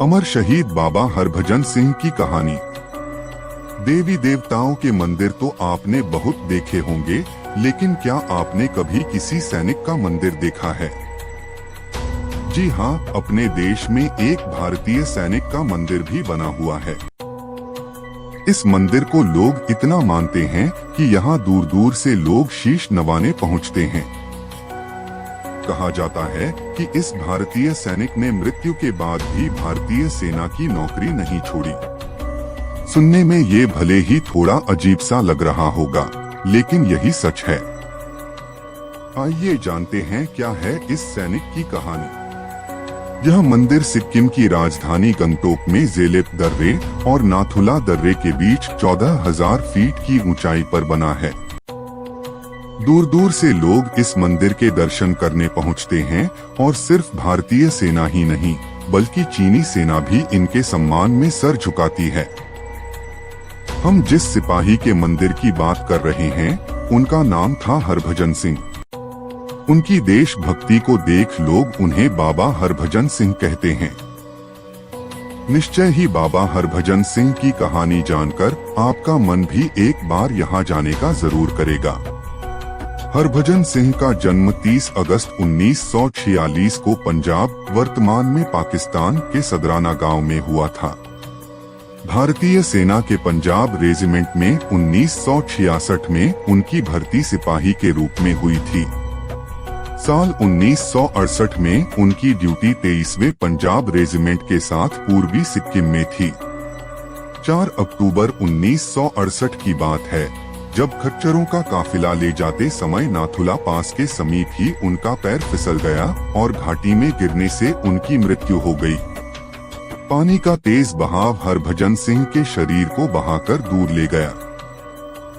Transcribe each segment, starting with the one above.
अमर शहीद बाबा हरभजन सिंह की कहानी। देवी देवताओं के मंदिर तो आपने बहुत देखे होंगे, लेकिन क्या आपने कभी किसी सैनिक का मंदिर देखा है? जी हाँ, अपने देश में एक भारतीय सैनिक का मंदिर भी बना हुआ है। इस मंदिर को लोग इतना मानते हैं कि यहाँ दूर दूर से लोग शीश नवाने पहुँचते हैं। कहा जाता है कि इस भारतीय सैनिक ने मृत्यु के बाद भी भारतीय सेना की नौकरी नहीं छोड़ी। सुनने में ये भले ही थोड़ा अजीब सा लग रहा होगा, लेकिन यही सच है। आइए जानते हैं क्या है इस सैनिक की कहानी। यह मंदिर सिक्किम की राजधानी गंगटोक में जेलेप दर्रे और नाथुला दर्रे के बीच 14,000 फीट की ऊंचाई पर बना है। दूर दूर से लोग इस मंदिर के दर्शन करने पहुंचते हैं और सिर्फ भारतीय सेना ही नहीं, बल्कि चीनी सेना भी इनके सम्मान में सर झुकाती है। हम जिस सिपाही के मंदिर की बात कर रहे हैं, उनका नाम था हरभजन सिंह। उनकी देशभक्ति को देख लोग उन्हें बाबा हरभजन सिंह कहते हैं। निश्चय ही बाबा हरभजन सिंह की कहानी जानकर आपका मन भी एक बार यहाँ जाने का जरूर करेगा। हरभजन सिंह का जन्म 30 अगस्त 1946 को पंजाब, वर्तमान में पाकिस्तान के सदराना गांव में हुआ था। भारतीय सेना के पंजाब रेजिमेंट में 1966 में उनकी भर्ती सिपाही के रूप में हुई थी। साल 1968 में उनकी ड्यूटी 23वें पंजाब रेजिमेंट के साथ पूर्वी सिक्किम में थी। 4 अक्टूबर 1968 की बात है, जब खच्चरों का काफिला ले जाते समय नाथुला पास के समीप ही उनका पैर फिसल गया और घाटी में गिरने से उनकी मृत्यु हो गई। पानी का तेज बहाव हरभजन सिंह के शरीर को बहाकर दूर ले गया।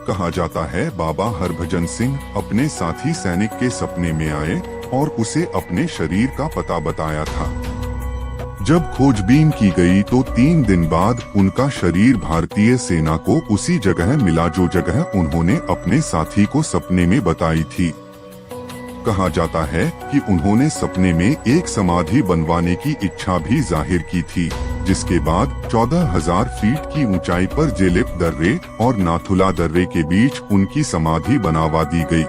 कहा जाता है बाबा हरभजन सिंह अपने साथी सैनिक के सपने में आए और उसे अपने शरीर का पता बताया था। जब खोजबीन की गई तो 3 दिन बाद उनका शरीर भारतीय सेना को उसी जगह मिला जो जगह उन्होंने अपने साथी को सपने में बताई थी। कहा जाता है कि उन्होंने सपने में एक समाधि बनवाने की इच्छा भी जाहिर की थी, जिसके बाद 14,000 फीट की ऊंचाई पर जेलेप दर्रे और नाथुला दर्रे के बीच उनकी समाधि बनवा दी गई।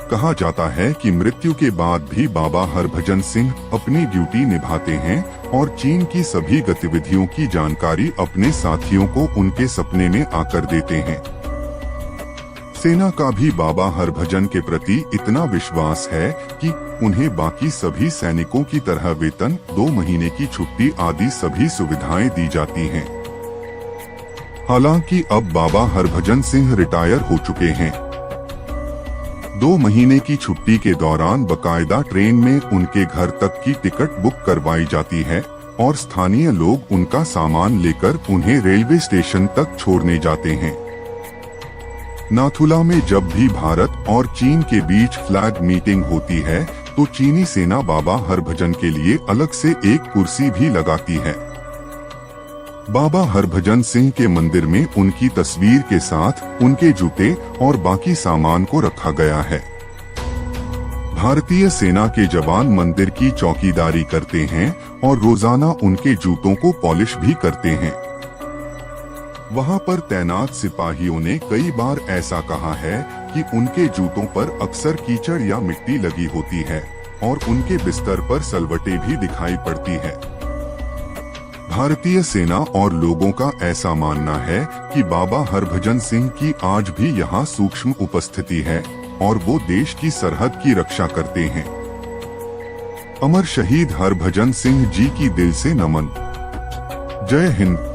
कहा जाता है कि मृत्यु के बाद भी बाबा हरभजन सिंह अपनी ड्यूटी निभाते हैं और चीन की सभी गतिविधियों की जानकारी अपने साथियों को उनके सपने में आकर देते हैं। सेना का भी बाबा हरभजन के प्रति इतना विश्वास है कि उन्हें बाकी सभी सैनिकों की तरह वेतन, 2 महीने की छुट्टी आदि सभी सुविधाएं दी जाती हैं। हालांकि अब बाबा हरभजन सिंह रिटायर हो चुके हैं। 2 महीने की छुट्टी के दौरान बकायदा ट्रेन में उनके घर तक की टिकट बुक करवाई जाती है और स्थानीय लोग उनका सामान लेकर उन्हें रेलवे स्टेशन तक छोड़ने जाते हैं। नाथुला में जब भी भारत और चीन के बीच फ्लैग मीटिंग होती है तो चीनी सेना बाबा हरभजन के लिए अलग से एक कुर्सी भी लगाती है। बाबा हरभजन सिंह के मंदिर में उनकी तस्वीर के साथ उनके जूते और बाकी सामान को रखा गया है। भारतीय सेना के जवान मंदिर की चौकीदारी करते हैं और रोजाना उनके जूतों को पॉलिश भी करते हैं। वहां पर तैनात सिपाहियों ने कई बार ऐसा कहा है कि उनके जूतों पर अक्सर कीचड़ या मिट्टी लगी होती है और उनके बिस्तर पर सलवटें भी दिखाई पड़ती है। भारतीय सेना और लोगों का ऐसा मानना है कि बाबा हरभजन सिंह की आज भी यहाँ सूक्ष्म उपस्थिति है और वो देश की सरहद की रक्षा करते हैं। अमर शहीद हरभजन सिंह जी की दिल से नमन। जय हिंद।